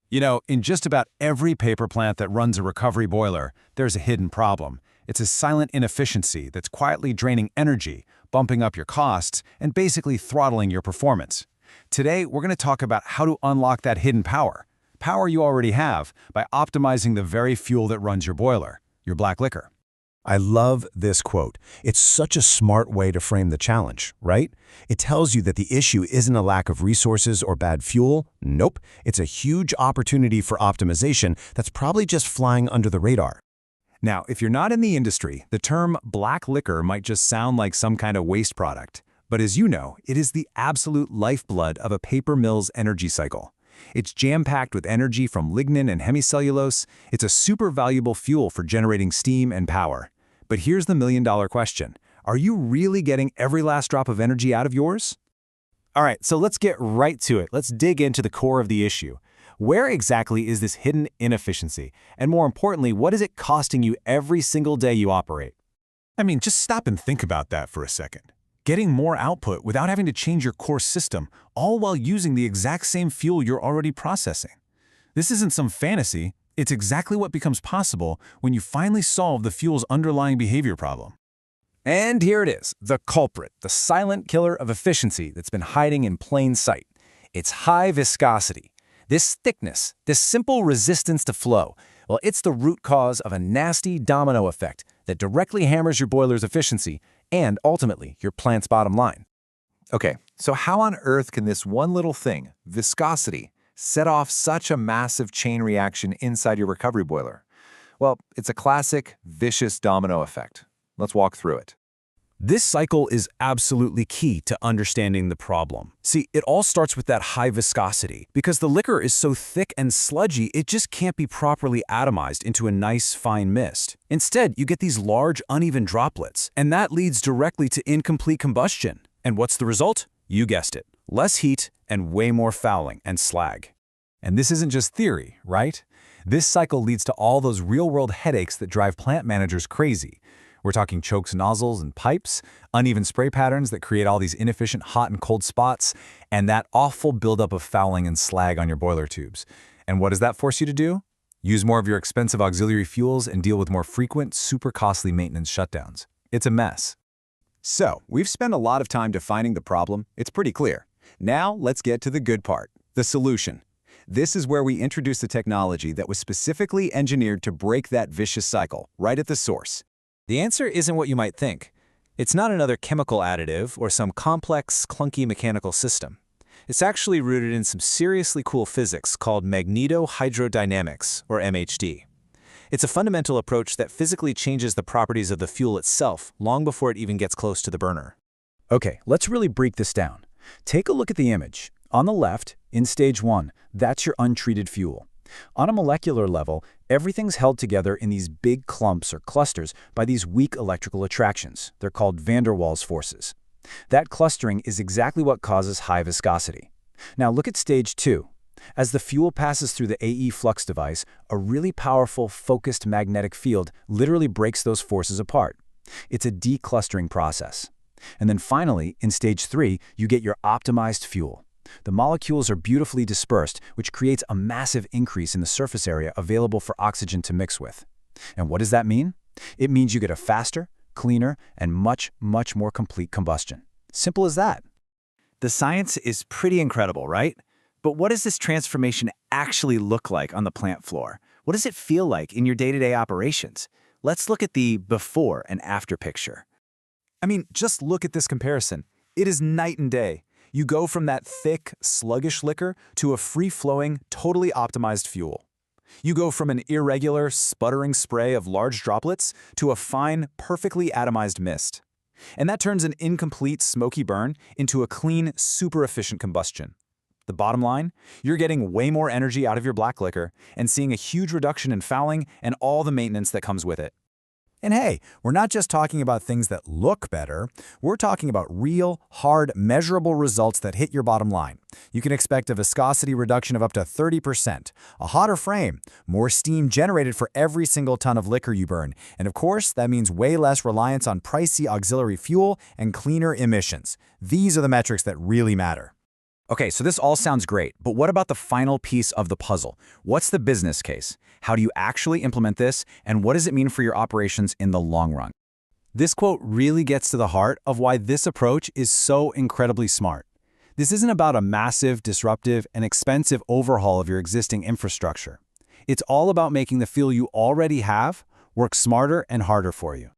You know, in just about every paper plant that runs a recovery boiler, there's a hidden problem. It's a silent inefficiency that's quietly draining energy, bumping up your costs, and basically throttling your performance. Today, we're going to talk about how to unlock that hidden power you already have, by optimizing the very fuel that runs your boiler, your black liquor. I love this quote. It's such a smart way to frame the challenge, right? It tells you that the issue isn't a lack of resources or bad fuel. Nope, it's a huge opportunity for optimization that's probably just flying under the radar. Now, if you're not in the industry, the term black liquor might just sound like some kind of waste product. But as you know, it is the absolute lifeblood of a paper mill's energy cycle. It's jam-packed with energy from lignin and hemicellulose. It's a super valuable fuel for generating steam and power. But here's the million-dollar question. Are you really getting every last drop of energy out of yours? All right, so let's get right to it. Let's dig into the core of the issue. Where exactly is this hidden inefficiency? And more importantly, what is it costing you every single day you operate? I mean, just stop and think about that for a second. Getting more output without having to change your core system, all while using the exact same fuel you're already processing. This isn't some fantasy. It's exactly what becomes possible when you finally solve the fuel's underlying behavior problem. And here it is, the culprit, the silent killer of efficiency that's been hiding in plain sight. It's high viscosity. This thickness, this simple resistance to flow, well, it's the root cause of a nasty domino effect that directly hammers your boiler's efficiency and, ultimately, your plant's bottom line. Okay, so how on earth can this one little thing, viscosity, set off such a massive chain reaction inside your recovery boiler? Well, it's a classic, vicious domino effect. Let's walk through it. This cycle is absolutely key to understanding the problem. See, it all starts with that high viscosity. Because the liquor is so thick and sludgy, it just can't be properly atomized into a nice, fine mist. Instead, you get these large, uneven droplets, and that leads directly to incomplete combustion. And what's the result? You guessed it. Less heat and way more fouling and slag. And this isn't just theory, right? This cycle leads to all those real-world headaches that drive plant managers crazy. We're talking chokes, nozzles, and pipes, uneven spray patterns that create all these inefficient hot and cold spots, and that awful buildup of fouling and slag on your boiler tubes. And what does that force you to do? Use more of your expensive auxiliary fuels and deal with more frequent, super costly maintenance shutdowns. It's a mess. So, we've spent a lot of time defining the problem. It's pretty clear. Now, let's get to the good part, the solution. This is where we introduce the technology that was specifically engineered to break that vicious cycle, right at the source. The answer isn't what you might think. It's not another chemical additive or some complex, clunky mechanical system. It's actually rooted in some seriously cool physics called magnetohydrodynamics, or MHD. It's a fundamental approach that physically changes the properties of the fuel itself long before it even gets close to the burner. Okay, let's really break this down. Take a look at the image. On the left, in stage 1, that's your untreated fuel. On a molecular level, everything's held together in these big clumps or clusters by these weak electrical attractions. They're called van der Waals forces. That clustering is exactly what causes high viscosity. Now look at stage 2. As the fuel passes through the AE Flux device, a really powerful, focused magnetic field literally breaks those forces apart. It's a declustering process. And then finally, in stage 3, you get your optimized fuel. The molecules are beautifully dispersed, which creates a massive increase in the surface area available for oxygen to mix with. And what does that mean? It means you get a faster, cleaner, and much more complete combustion. Simple as that. The science is pretty incredible, right? But what does this transformation actually look like on the plant floor? What does it feel like in your day-to-day operations? Let's look at the before and after picture. I mean, just look at this comparison. It is night and day. You go from that thick, sluggish liquor to a free-flowing, totally optimized fuel. You go from an irregular, sputtering spray of large droplets to a fine, perfectly atomized mist. And that turns an incomplete, smoky burn into a clean, super efficient combustion. The bottom line? You're getting way more energy out of your black liquor and seeing a huge reduction in fouling and all the maintenance that comes with it. And hey, we're not just talking about things that look better. We're talking about real, hard, measurable results that hit your bottom line. You can expect a viscosity reduction of up to 30%, a hotter frame, more steam generated for every single ton of liquor you burn, and of course, that means way less reliance on pricey auxiliary fuel and cleaner emissions. These are the metrics that really matter. Okay, so this all sounds great, but what about the final piece of the puzzle? What's the business case? How do you actually implement this, and what does it mean for your operations in the long run? This quote really gets to the heart of why this approach is so incredibly smart. This isn't about a massive, disruptive, and expensive overhaul of your existing infrastructure. It's all about making the fuel you already have work smarter and harder for you.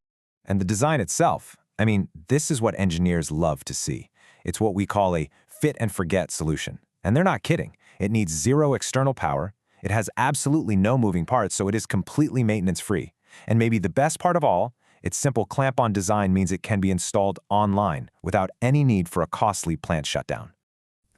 And the design itself, I mean, this is what engineers love to see. It's what we call a fit and forget solution. And they're not kidding. It needs zero external power. It has absolutely no moving parts, so it is completely maintenance-free. And maybe the best part of all, its simple clamp-on design means it can be installed online without any need for a costly plant shutdown.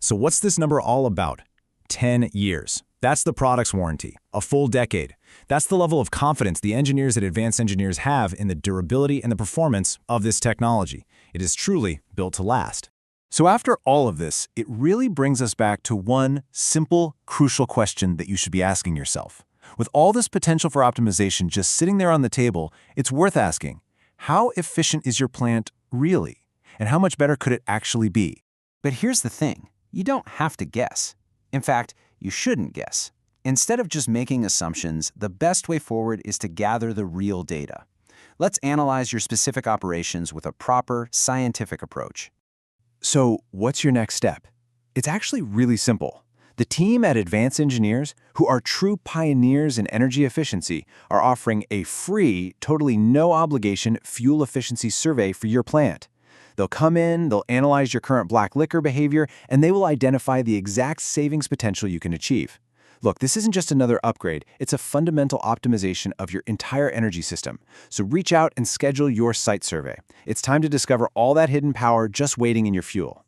So what's this number all about? 10 years. That's the product's warranty, a full decade. That's the level of confidence the engineers at Advanced Engineers have in the durability and the performance of this technology. It is truly built to last. So after all of this, it really brings us back to one simple, crucial question that you should be asking yourself. With all this potential for optimization just sitting there on the table, it's worth asking, how efficient is your plant really? And how much better could it actually be? But here's the thing, you don't have to guess. In fact, you shouldn't guess. Instead of just making assumptions, the best way forward is to gather the real data. Let's analyze your specific operations with a proper, scientific approach. So what's your next step? It's actually really simple. The team at Advanced Engineers, who are true pioneers in energy efficiency, are offering a free, totally no-obligation fuel efficiency survey for your plant. They'll come in, they'll analyze your current black liquor behavior, and they will identify the exact savings potential you can achieve. Look, this isn't just another upgrade, it's a fundamental optimization of your entire energy system. So reach out and schedule your site survey. It's time to discover all that hidden power just waiting in your fuel.